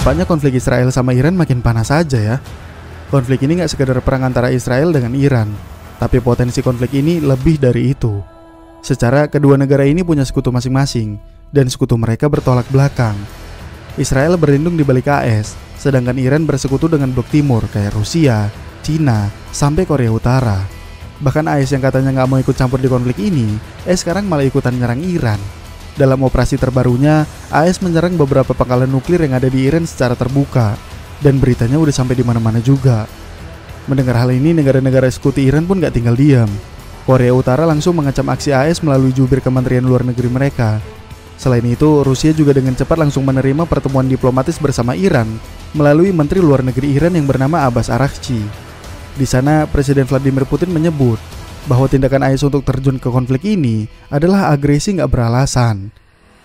Nampaknya konflik Israel sama Iran makin panas saja ya. Konflik ini gak sekedar perang antara Israel dengan Iran, tapi potensi konflik ini lebih dari itu. Secara kedua negara ini punya sekutu masing-masing, dan sekutu mereka bertolak belakang. Israel berlindung di balik AS, sedangkan Iran bersekutu dengan blok timur kayak Rusia, Cina, sampai Korea Utara. Bahkan AS yang katanya gak mau ikut campur di konflik ini, sekarang malah ikutan nyerang Iran. Dalam operasi terbarunya, AS menyerang beberapa pangkalan nuklir yang ada di Iran secara terbuka, dan beritanya udah sampai di mana-mana juga. Mendengar hal ini, negara-negara sekutu Iran pun gak tinggal diam. Korea Utara langsung mengecam aksi AS melalui jubir Kementerian Luar Negeri mereka. Selain itu, Rusia juga dengan cepat langsung menerima pertemuan diplomatis bersama Iran melalui Menteri Luar Negeri Iran yang bernama Abbas Araghchi. Di sana, Presiden Vladimir Putin menyebut bahwa tindakan AS untuk terjun ke konflik ini adalah agresi gak beralasan.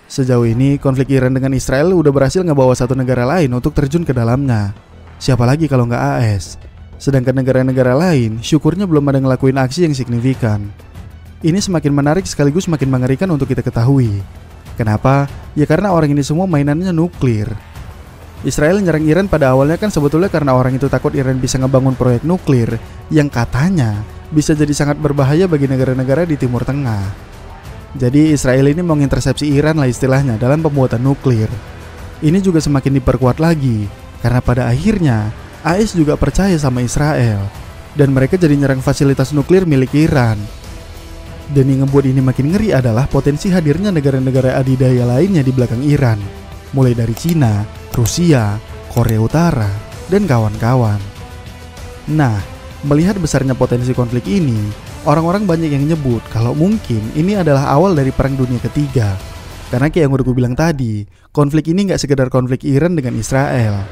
Sejauh ini, konflik Iran dengan Israel udah berhasil ngebawa satu negara lain untuk terjun ke dalamnya. Siapa lagi kalau nggak AS? Sedangkan negara-negara lain, syukurnya belum ada ngelakuin aksi yang signifikan. Ini semakin menarik sekaligus semakin mengerikan untuk kita ketahui. Kenapa? Ya karena orang ini semua mainannya nuklir. Israel nyerang Iran pada awalnya kan sebetulnya karena orang itu takut Iran bisa ngebangun proyek nuklir yang katanya bisa jadi sangat berbahaya bagi negara-negara di Timur Tengah. Jadi Israel ini mau ngintersepsi Iran lah istilahnya dalam pembuatan nuklir. Ini juga semakin diperkuat lagi karena pada akhirnya AS juga percaya sama Israel dan mereka jadi nyerang fasilitas nuklir milik Iran. Dan yang ngebuat ini makin ngeri adalah potensi hadirnya negara-negara adidaya lainnya di belakang Iran, mulai dari Cina, Rusia, Korea Utara, dan kawan-kawan. Nah, melihat besarnya potensi konflik ini, orang-orang banyak yang nyebut kalau mungkin ini adalah awal dari Perang Dunia Ketiga. Karena kayak yang udah gue bilang tadi, konflik ini gak sekedar konflik Iran dengan Israel.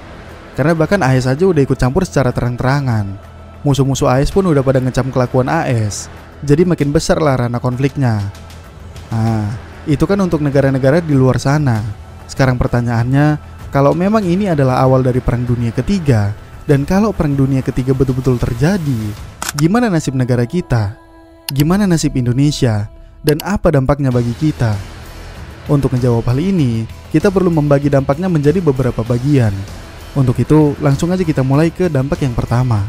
Karena bahkan AS aja udah ikut campur secara terang-terangan. Musuh-musuh AS pun udah pada ngecam kelakuan AS. Jadi makin besar lah ranah konfliknya. Nah, itu kan untuk negara-negara di luar sana. Sekarang pertanyaannya, kalau memang ini adalah awal dari Perang Dunia Ketiga, dan kalau Perang Dunia Ketiga betul-betul terjadi, gimana nasib negara kita? Gimana nasib Indonesia? Dan apa dampaknya bagi kita? Untuk menjawab hal ini, kita perlu membagi dampaknya menjadi beberapa bagian. Untuk itu, langsung aja kita mulai ke dampak yang pertama.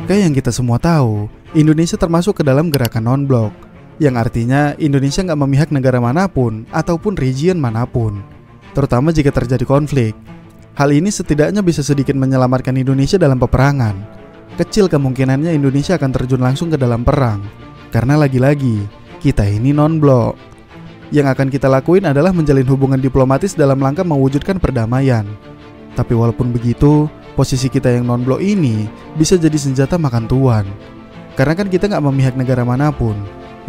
Kayak yang kita semua tahu, Indonesia termasuk ke dalam gerakan non-blok, yang artinya Indonesia nggak memihak negara manapun ataupun region manapun, terutama jika terjadi konflik. Hal ini setidaknya bisa sedikit menyelamatkan Indonesia dalam peperangan. Kecil kemungkinannya Indonesia akan terjun langsung ke dalam perang, karena lagi-lagi kita ini non-blok. Yang akan kita lakuin adalah menjalin hubungan diplomatis dalam langkah mewujudkan perdamaian. Tapi walaupun begitu, posisi kita yang non-blok ini bisa jadi senjata makan tuan. Karena kan kita nggak memihak negara manapun,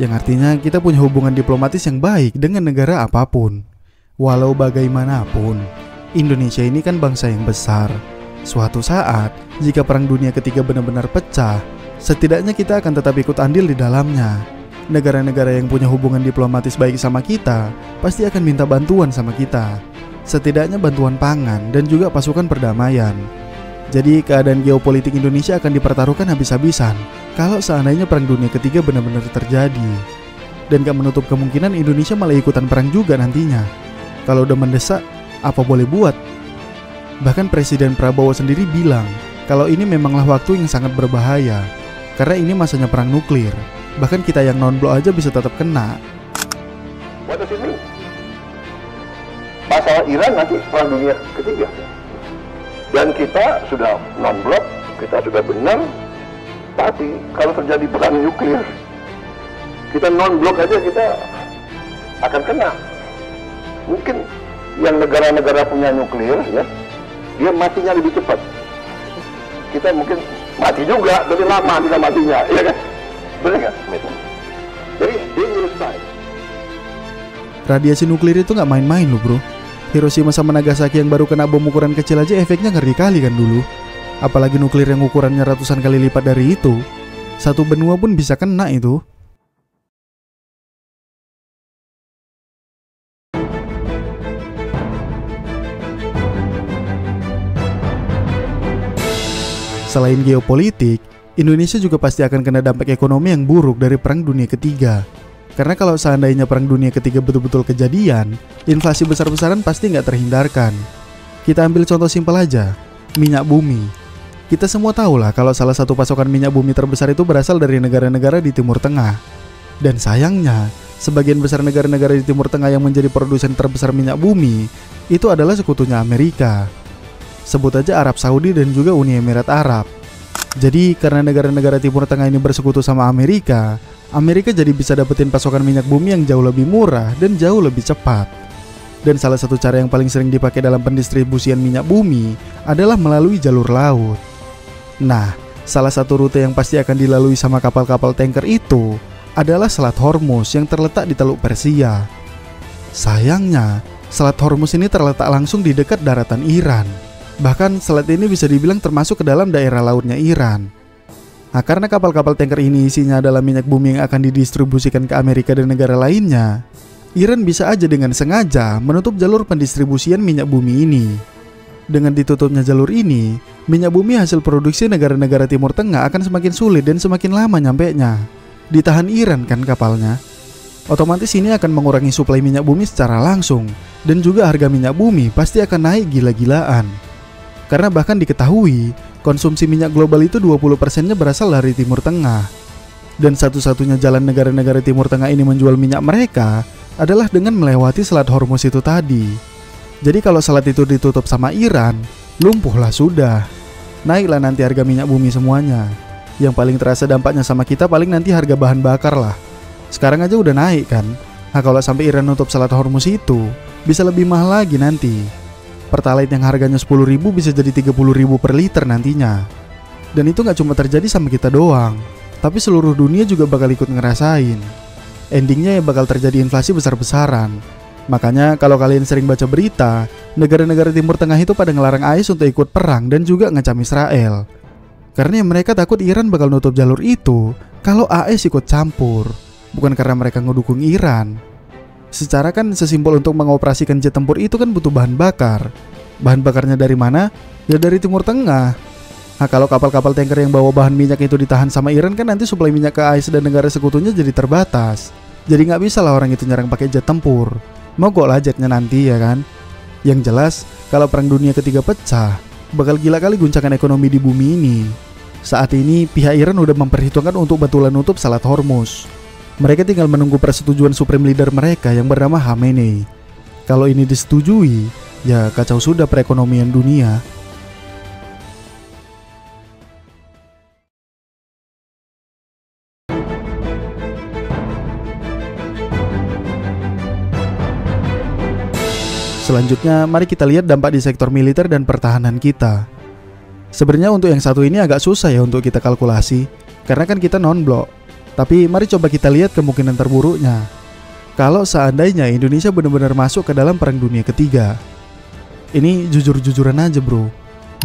yang artinya kita punya hubungan diplomatis yang baik dengan negara apapun. Walau bagaimanapun, Indonesia ini kan bangsa yang besar. Suatu saat, jika Perang Dunia Ketiga benar-benar pecah, setidaknya kita akan tetap ikut andil di dalamnya. Negara-negara yang punya hubungan diplomatis baik sama kita pasti akan minta bantuan sama kita. Setidaknya bantuan pangan dan juga pasukan perdamaian. Jadi keadaan geopolitik Indonesia akan dipertaruhkan habis-habisan kalau seandainya Perang Dunia Ketiga benar-benar terjadi. Dan gak menutup kemungkinan Indonesia malah ikutan perang juga nantinya. Kalau udah mendesak, apa boleh buat? Bahkan Presiden Prabowo sendiri bilang kalau ini memanglah waktu yang sangat berbahaya, karena ini masanya perang nuklir. Bahkan kita yang non-blok aja bisa tetap kena. What does it mean? Masalah Iran nanti Perang Dunia Ketiga. Dan kita sudah non-blok, kita sudah benar. Tapi kalau terjadi perang nuklir, kita non-blok aja kita akan kena. Mungkin yang negara-negara punya nuklir ya, dia matinya lebih cepat. Kita mungkin mati juga, tapi lama kita matinya, ya kan? Benar nggak? Jadi dangerous time. Radiasi nuklir itu nggak main-main loh bro. Hiroshima sama Nagasaki yang baru kena bom ukuran kecil aja efeknya ngeri kali kan dulu. Apalagi nuklir yang ukurannya ratusan kali lipat dari itu. Satu benua pun bisa kena itu. Selain geopolitik, Indonesia juga pasti akan kena dampak ekonomi yang buruk dari Perang Dunia Ketiga. Karena kalau seandainya Perang Dunia Ketiga betul-betul kejadian, inflasi besar-besaran pasti nggak terhindarkan. Kita ambil contoh simpel aja, minyak bumi. Kita semua tahu lah kalau salah satu pasokan minyak bumi terbesar itu berasal dari negara-negara di Timur Tengah. Dan sayangnya, sebagian besar negara-negara di Timur Tengah yang menjadi produsen terbesar minyak bumi itu adalah sekutunya Amerika. Sebut aja Arab Saudi dan juga Uni Emirat Arab. Jadi karena negara-negara Timur Tengah ini bersekutu sama Amerika, Amerika jadi bisa dapetin pasokan minyak bumi yang jauh lebih murah dan jauh lebih cepat. Dan salah satu cara yang paling sering dipakai dalam pendistribusian minyak bumi adalah melalui jalur laut. Nah, salah satu rute yang pasti akan dilalui sama kapal-kapal tanker itu adalah Selat Hormuz yang terletak di Teluk Persia. Sayangnya, Selat Hormuz ini terletak langsung di dekat daratan Iran. Bahkan selat ini bisa dibilang termasuk ke dalam daerah lautnya Iran. Nah, karena kapal-kapal tanker ini isinya adalah minyak bumi yang akan didistribusikan ke Amerika dan negara lainnya, Iran bisa aja dengan sengaja menutup jalur pendistribusian minyak bumi ini. Dengan ditutupnya jalur ini, minyak bumi hasil produksi negara-negara Timur Tengah akan semakin sulit dan semakin lama nyampenya. Ditahan Iran kan kapalnya. Otomatis ini akan mengurangi suplai minyak bumi secara langsung. Dan juga harga minyak bumi pasti akan naik gila-gilaan. Karena bahkan diketahui, konsumsi minyak global itu 20%-nya berasal dari Timur Tengah. Dan satu-satunya jalan negara-negara Timur Tengah ini menjual minyak mereka adalah dengan melewati Selat Hormuz itu tadi. Jadi kalau selat itu ditutup sama Iran, lumpuhlah sudah. Naiklah nanti harga minyak bumi semuanya. Yang paling terasa dampaknya sama kita paling nanti harga bahan bakar lah. Sekarang aja udah naik kan. Nah kalau sampai Iran nutup Selat Hormuz itu, bisa lebih mahal lagi nanti. Pertalite yang harganya 10.000 bisa jadi 30.000 per liter nantinya. Dan itu gak cuma terjadi sama kita doang, tapi seluruh dunia juga bakal ikut ngerasain. Endingnya ya bakal terjadi inflasi besar-besaran. Makanya kalau kalian sering baca berita, negara-negara Timur Tengah itu pada ngelarang AS untuk ikut perang dan juga ngecam Israel. Karena mereka takut Iran bakal nutup jalur itu kalau AS ikut campur. Bukan karena mereka ngedukung Iran. Secara kan sesimpel untuk mengoperasikan jet tempur itu kan butuh bahan bakar. Bahan bakarnya dari mana? Ya dari Timur Tengah. Nah kalau kapal-kapal tanker yang bawa bahan minyak itu ditahan sama Iran kan nanti suplai minyak ke AS dan negara sekutunya jadi terbatas. Jadi gak bisa lah orang itu nyerang pakai jet tempur. Mogok lah jetnya nanti ya kan. Yang jelas kalau Perang Dunia Ketiga pecah, bakal gila kali guncangan ekonomi di bumi ini. Saat ini pihak Iran udah memperhitungkan untuk betulan nutup Selat Hormuz. Mereka tinggal menunggu persetujuan supreme leader mereka yang bernama Khamenei. Kalau ini disetujui, ya kacau sudah perekonomian dunia. Selanjutnya, mari kita lihat dampak di sektor militer dan pertahanan kita. Sebenarnya untuk yang satu ini agak susah ya untuk kita kalkulasi, karena kan kita non-blok. Tapi mari coba kita lihat kemungkinan terburuknya. Kalau seandainya Indonesia benar-benar masuk ke dalam Perang Dunia Ketiga. Ini jujur-jujuran aja bro,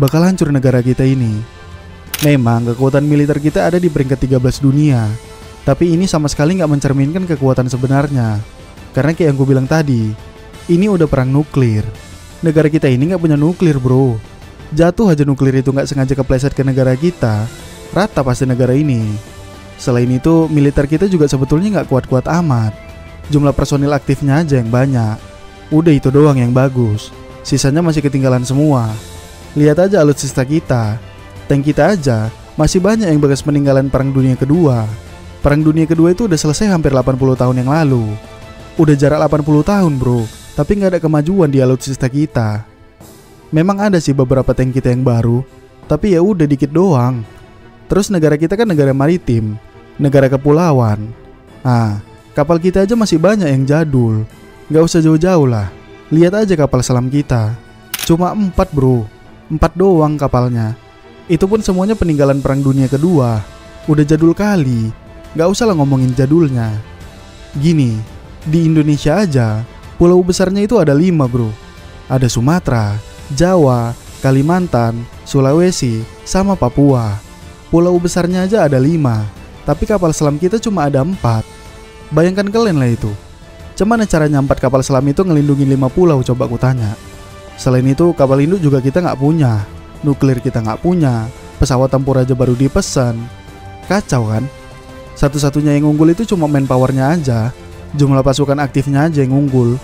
bakal hancur negara kita ini. Memang kekuatan militer kita ada di peringkat 13 dunia, tapi ini sama sekali nggak mencerminkan kekuatan sebenarnya. Karena kayak yang gue bilang tadi, ini udah perang nuklir. Negara kita ini nggak punya nuklir bro. Jatuh aja nuklir itu nggak sengaja kepleset ke negara kita, rata pasti negara ini. Selain itu, militer kita juga sebetulnya nggak kuat-kuat amat. Jumlah personil aktifnya aja yang banyak. Udah itu doang yang bagus. Sisanya masih ketinggalan semua. Lihat aja alutsista kita. Tank kita aja masih banyak yang bekas peninggalan Perang Dunia Kedua. Perang Dunia Kedua itu udah selesai hampir 80 tahun yang lalu. Udah jarak 80 tahun bro, tapi nggak ada kemajuan di alutsista kita. Memang ada sih beberapa tank kita yang baru, tapi ya udah dikit doang. Terus negara kita kan negara maritim, negara kepulauan. Nah, kapal kita aja masih banyak yang jadul. Nggak usah jauh-jauh lah. Lihat aja kapal selam kita. Cuma 4 bro, 4 doang kapalnya. Itu pun semuanya peninggalan Perang Dunia Kedua. Udah jadul kali. Nggak usah lah ngomongin jadulnya. Gini, di Indonesia aja pulau besarnya itu ada 5 bro. Ada Sumatera, Jawa, Kalimantan, Sulawesi, sama Papua. Pulau besarnya aja ada 5, tapi kapal selam kita cuma ada 4. Bayangkan kalian lah itu. Gimana caranya 4 kapal selam itu ngelindungin 5 pulau, coba aku tanya. Selain itu kapal induk juga kita nggak punya, nuklir kita nggak punya, pesawat tempur aja baru dipesan. Kacau kan? Satu-satunya yang unggul itu cuma manpowernya aja, jumlah pasukan aktifnya aja yang unggul.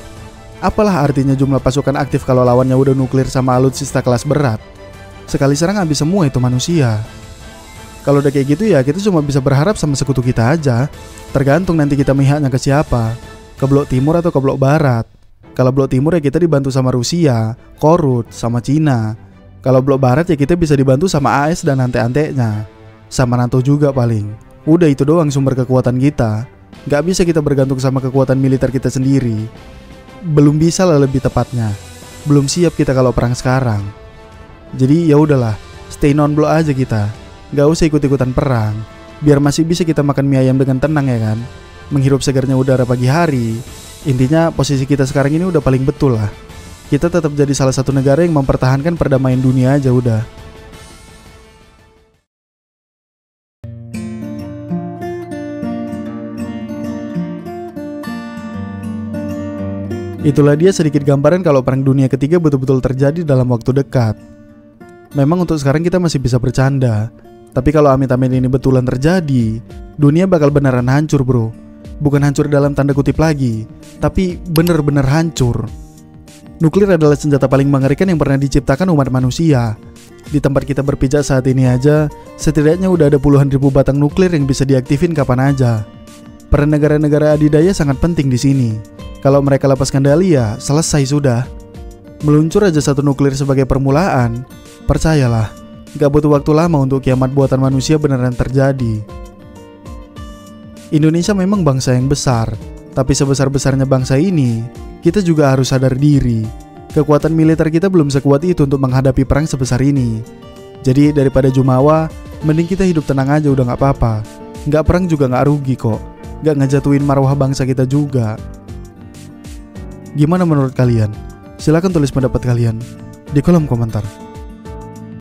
Apalah artinya jumlah pasukan aktif kalau lawannya udah nuklir sama alutsista kelas berat? Sekali serang habis semua itu manusia. Kalau udah kayak gitu ya kita cuma bisa berharap sama sekutu kita aja. Tergantung nanti kita mihaknya ke siapa, ke blok timur atau ke blok barat. Kalau blok timur ya kita dibantu sama Rusia, Korut, sama Cina. Kalau blok barat ya kita bisa dibantu sama AS dan ante-antenya, sama NATO juga paling. Udah itu doang sumber kekuatan kita. Gak bisa kita bergantung sama kekuatan militer kita sendiri. Belum bisa lah lebih tepatnya. Belum siap kita kalau perang sekarang. Jadi ya udahlah, stay non block aja kita. Gak usah ikut-ikutan perang. Biar masih bisa kita makan mie ayam dengan tenang ya kan. Menghirup segarnya udara pagi hari. Intinya posisi kita sekarang ini udah paling betul lah. Kita tetap jadi salah satu negara yang mempertahankan perdamaian dunia aja udah. Itulah dia sedikit gambaran kalau perang dunia ketiga betul-betul terjadi dalam waktu dekat. Memang untuk sekarang kita masih bisa bercanda, tapi kalau amit-amit ini betulan terjadi, dunia bakal beneran hancur bro. Bukan hancur dalam tanda kutip lagi, tapi bener-bener hancur. Nuklir adalah senjata paling mengerikan yang pernah diciptakan umat manusia. Di tempat kita berpijak saat ini aja, setidaknya udah ada puluhan ribu batang nuklir yang bisa diaktifin kapan aja. Peran negara-negara adidaya sangat penting di sini. Kalau mereka lepas kendali ya selesai sudah. Meluncur aja satu nuklir sebagai permulaan, percayalah, gak butuh waktu lama untuk kiamat buatan manusia beneran terjadi. Indonesia memang bangsa yang besar, tapi sebesar-besarnya bangsa ini, kita juga harus sadar diri. Kekuatan militer kita belum sekuat itu untuk menghadapi perang sebesar ini. Jadi daripada jumawa, mending kita hidup tenang aja udah gak apa-apa. Gak perang juga gak rugi kok. Gak ngejatuhin marwah bangsa kita juga. Gimana menurut kalian? Silahkan tulis pendapat kalian di kolom komentar.